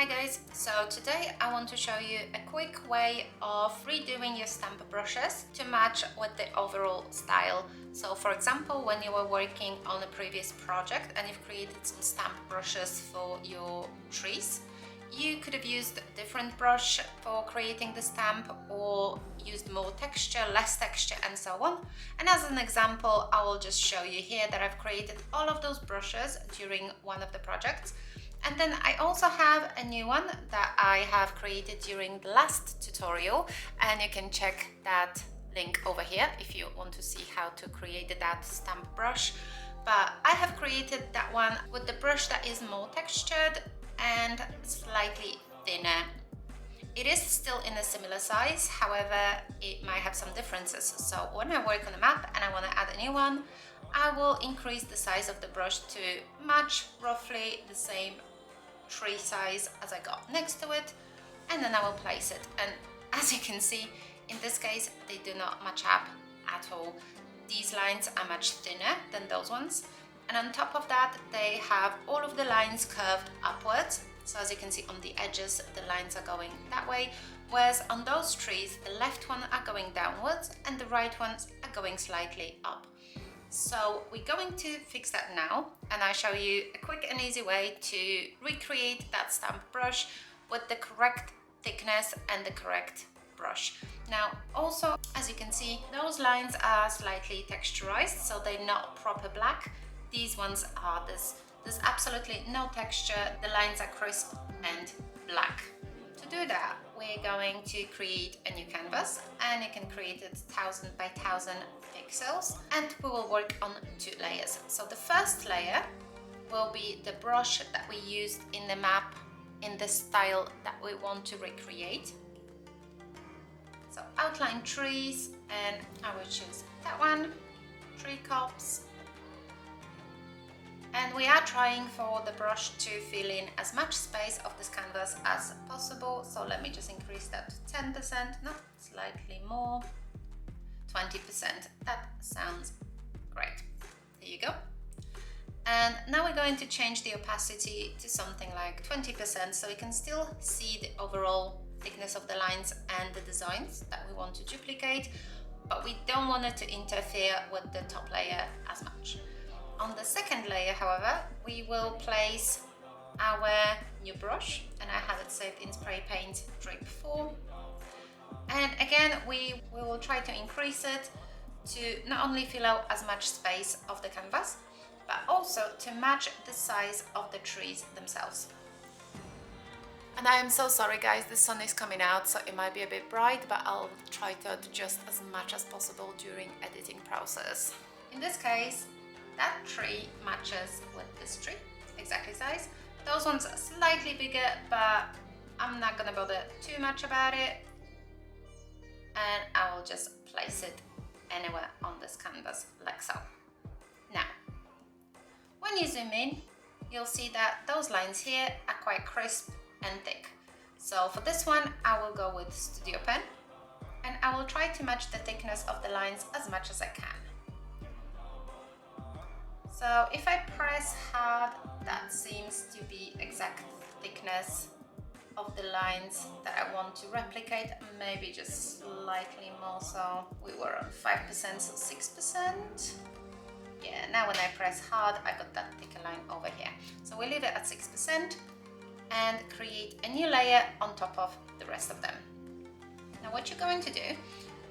Hi guys, so today I want to show you a quick way of redoing your stamp brushes to match with the overall style. So for example, when you were working on a previous project and you've created some stamp brushes for your trees, you could have used a different brush for creating the stamp or used more texture, less texture and so on. And as an example, I will just show you here that I've created all of those brushes during one of the projects. And then I also have a new one that I have created during the last tutorial, and you can check that link over here if you want to see how to create that stamp brush. But I have created that one with the brush that is more textured and slightly thinner. It is still in a similar size, however, it might have some differences. So when I work on a map and I want to add a new one, I will increase the size of the brush to match roughly the same tree size as I got next to it, and then I will place it. And as you can see, in this case, they do not match up at all. These lines are much thinner than those ones. And on top of that, they have all of the lines curved upwards. So as you can see on the edges, the lines are going that way, whereas on those trees, the left one are going downwards and the right ones are going slightly up. So we're going to fix that now, and I'll show you a quick and easy way to recreate that stamp brush with the correct thickness and the correct brush. Now also, as you can see, those lines are slightly texturized, so they're not proper black. These ones are there's absolutely no texture. The lines are crisp and black. To do that, we're going to create a new canvas, and you can create it 1000 by 1000 pixels, and we will work on 2 layers. So the first layer will be the brush that we used in the map in the style that we want to recreate. So outline trees, and I will choose that one, tree cops. And we are trying for the brush to fill in as much space of this canvas as possible. So let me just increase that to 10%, no, slightly more, 20%. That sounds great. There you go. And now we're going to change the opacity to something like 20%, so we can still see the overall thickness of the lines and the designs that we want to duplicate, but we don't want it to interfere with the top layer as much. On the second layer, however, we will place our new brush, and I have it saved in spray paint Drip 4. And again, we will try to increase it to not only fill out as much space of the canvas, but also to match the size of the trees themselves. And I am so sorry guys, the sun is coming out, so it might be a bit bright, but I'll try to adjust as much as possible during editing process. In this case, that tree matches with this tree, exactly size. Those ones are slightly bigger, but I'm not gonna bother too much about it. And I will just place it anywhere on this canvas, like so. Now, when you zoom in, you'll see that those lines here are quite crisp and thick. So for this one, I will go with Studio Pen, and I will try to match the thickness of the lines as much as I can. So if I press hard, that seems to be exact thickness of the lines that I want to replicate, maybe just slightly more. So we were on 5%, so 6%. Yeah, now when I press hard, I got that thicker line over here. So we leave it at 6% and create a new layer on top of the rest of them. Now what you're going to do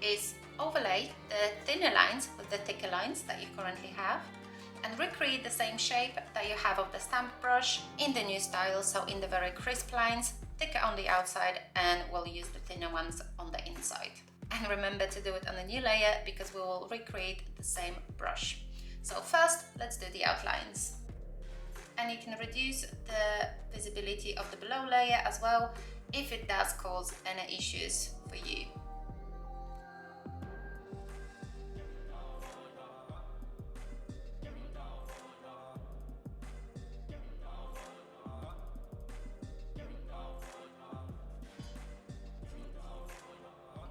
is overlay the thinner lines with the thicker lines that you currently have, and recreate the same shape that you have of the stamp brush in the new style, so in the very crisp lines, thicker on the outside, and we'll use the thinner ones on the inside. And remember to do it on a new layer because we will recreate the same brush. So first, let's do the outlines. And you can reduce the visibility of the below layer as well if it does cause any issues for you.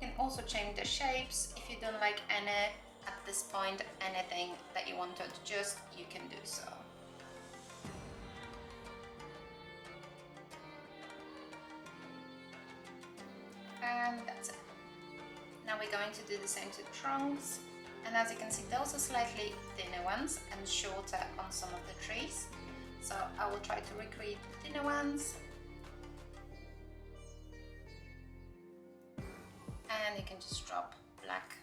You can also change the shapes if you don't like any at this point, anything that you want to adjust, you can do so. and that's it. Now we're going to do the same to the trunks, and as you can see, those are slightly thinner ones and shorter on some of the trees. So I will try to recreate the thinner ones. And you can just drop black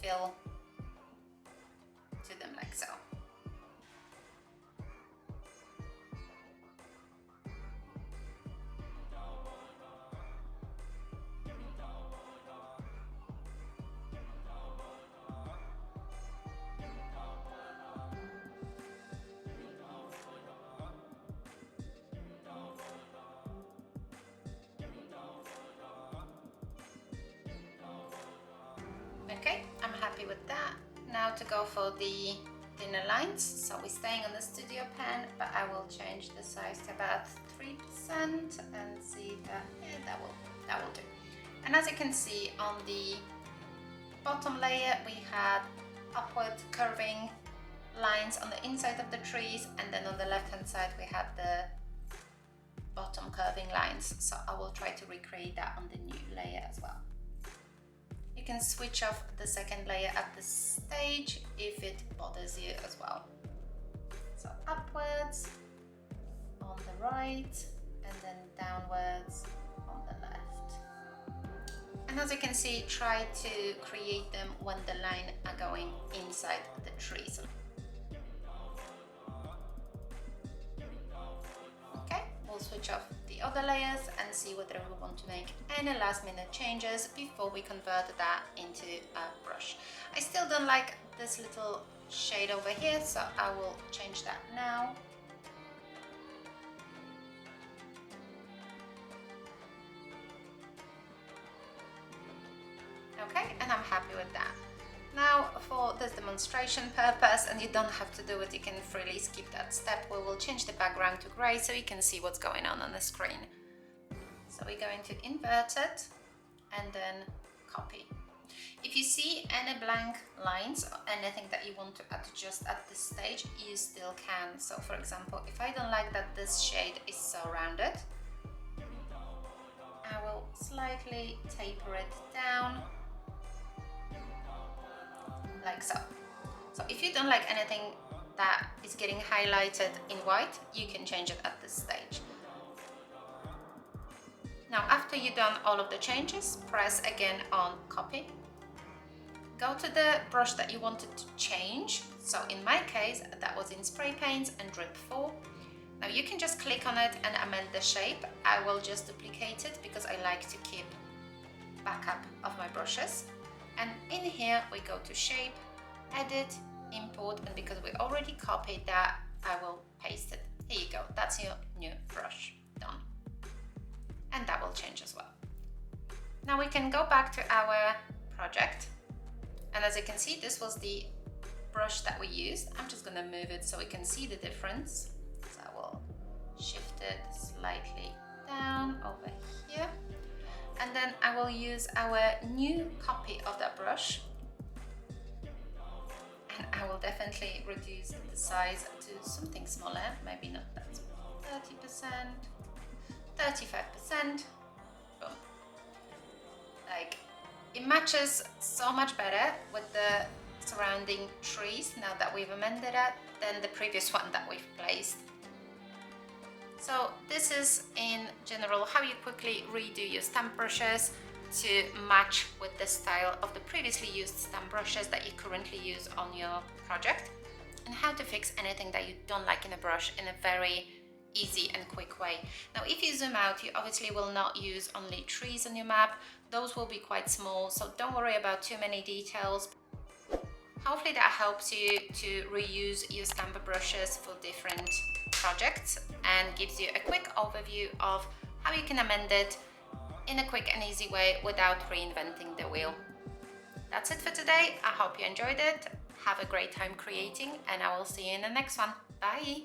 fill to them like so. Okay, I'm happy with that. Now to go for the thinner lines. So we're staying on the studio pen, but I will change the size to about 3% and see that, yeah, that will do. And as you can see on the bottom layer, we had upward curving lines on the inside of the trees, and then on the left hand side we had the bottom curving lines. So I will try to recreate that on the new layer as well. You can switch off the second layer at this stage if it bothers you as well. So upwards on the right and then downwards on the left. And as you can see, try to create them when the lines are going inside the trees. Okay, we'll switch off the other layers and see whether we want to make any last minute changes before we convert that into a brush. I still don't like this little shade over here, so I will change that now. Okay, and I'm happy with that. Now for this demonstration purpose, and you don't have to do it, you can freely skip that step, we will change the background to grey so you can see what's going on the screen. So we're going to invert it and then copy. If you see any blank lines or anything that you want to adjust at this stage, you still can. So for example, if I don't like that this shade is so rounded, I will slightly taper it down like so. So if you don't like anything that is getting highlighted in white, you can change it at this stage. Now after you've done all of the changes, press again on copy. Go to the brush that you wanted to change. So in my case, that was in spray paints and drip 4. Now you can just click on it and amend the shape. I will just duplicate it because I like to keep backup of my brushes. And in here we go to shape, edit, import, and because we already copied that, I will paste it. Here you go, that's your new brush, done. And that will change as well. Now we can go back to our project. And as you can see, this was the brush that we used. I'm just gonna move it so we can see the difference. So I will shift it slightly down over here. And then I will use our new copy of that brush. And I will definitely reduce the size to something smaller, maybe not that small, 30%, 35%, boom. Like, it matches so much better with the surrounding trees now that we've amended it than the previous one that we've placed. So this is in general how you quickly redo your stamp brushes to match with the style of the previously used stamp brushes that you currently use on your project, and how to fix anything that you don't like in a brush in a very easy and quick way. Now if you zoom out, you obviously will not use only trees on your map. Those will be quite small, so don't worry about too many details. Hopefully that helps you to reuse your stamp brushes for different projects and gives you a quick overview of how you can amend it in a quick and easy way without reinventing the wheel. That's it for today. I hope you enjoyed it. Have a great time creating, and I will see you in the next one. Bye!